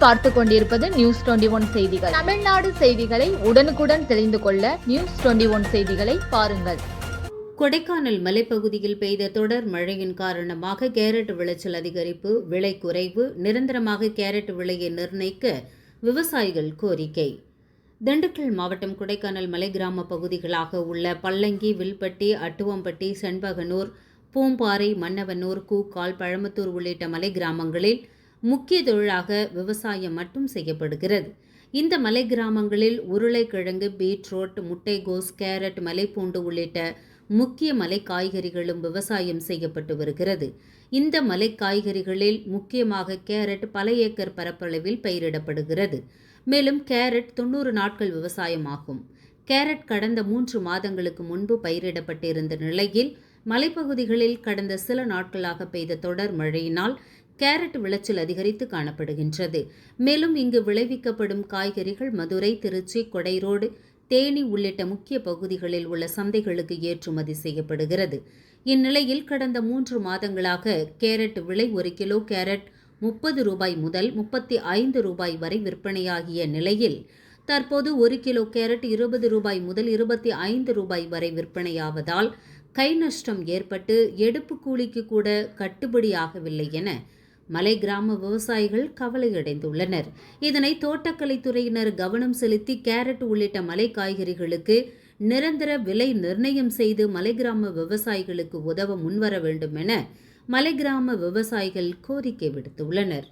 நீங்கள் பார்த்து கொண்டிருப்பது நியூஸ் 21 செய்திகள். தமிழ்நாடு செய்திகளை உடனுக்குடன் தெரிந்து கொள்ள நியூஸ் 21 செய்திகளை பாருங்கள். கொடைக்கானல் மலைப்பகுதியில் பெய்த தொடர் மழையின் காரணமாக கேரட் விளைச்சல் அதிகரிப்பு, விலை குறைவு, நிரந்தரமாக கேரட் விலையை நிர்ணயிக்க விவசாயிகள் கோரிக்கை. திண்டுக்கல் மாவட்டம் கொடைக்கானல் மலை கிராம பகுதிகளாக உள்ள பல்லங்கி, வில்பட்டி, அட்டுவம்பட்டி, செண்பகனூர், பூம்பாறை, மன்னவனூர், கூக்கால், பழமத்தூர் உள்ளிட்ட மலை கிராமங்களில் முக்கிய தொழிலாக விவசாயம் மட்டும் செய்யப்படுகிறது. இந்த மலை கிராமங்களில் உருளைக்கிழங்கு, பீட்ரூட், முட்டைகோஸ், கேரட், மலைப்பூண்டு உள்ளிட்ட முக்கிய மலை காய்கறிகளும் விவசாயம் செய்யப்பட்டு வருகிறது. இந்த மலை காய்கறிகளில் முக்கியமாக கேரட் பல ஏக்கர் பரப்பளவில் பயிரிடப்படுகிறது. மேலும் கேரட் 90 நாட்கள் விவசாயமாகும். கேரட் கடந்த 3 மாதங்களுக்கு முன்பு பயிரிடப்பட்டிருந்த நிலையில் மலைப்பகுதிகளில் கடந்த சில நாட்களாக பெய்த தொடர் மழையினால் கேரட் விளைச்சல் அதிகரித்து காணப்படுகின்றது. மேலும் இங்கு விளைவிக்கப்படும் காய்கறிகள் மதுரை, திருச்சி, கொடைரோடு, தேனி உள்ளிட்ட முக்கிய பகுதிகளில் உள்ள சந்தைகளுக்கு ஏற்றுமதி செய்யப்படுகிறது. இந்நிலையில் கடந்த 3 மாதங்களாக கேரட் விலை 1 கிலோ கேரட் 30 ரூபாய் முதல் 35 ரூபாய் வரை விற்பனையாகிய நிலையில் தற்போது 1 கிலோ கேரட் 20 ரூபாய் முதல் 25 ரூபாய் வரை விற்பனையாவதால் கை நஷ்டம் ஏற்பட்டு எடுப்பு கூலிக்கு கூட கட்டுப்படியாகவில்லை என மலை கிராம விவசாயிகள் கவலையடைந்துள்ளனர். இதனை தோட்டக்கலைத்துறையினர் கவனம் செலுத்தி கேரட் உள்ளிட்ட மலை காய்கறிகளுக்கு நிரந்தர விலை நிர்ணயம் செய்து மலை கிராம விவசாயிகளுக்கு உதவ முன்வர வேண்டும் என மலை கிராம விவசாயிகள் கோரிக்கை விடுத்துள்ளனர்.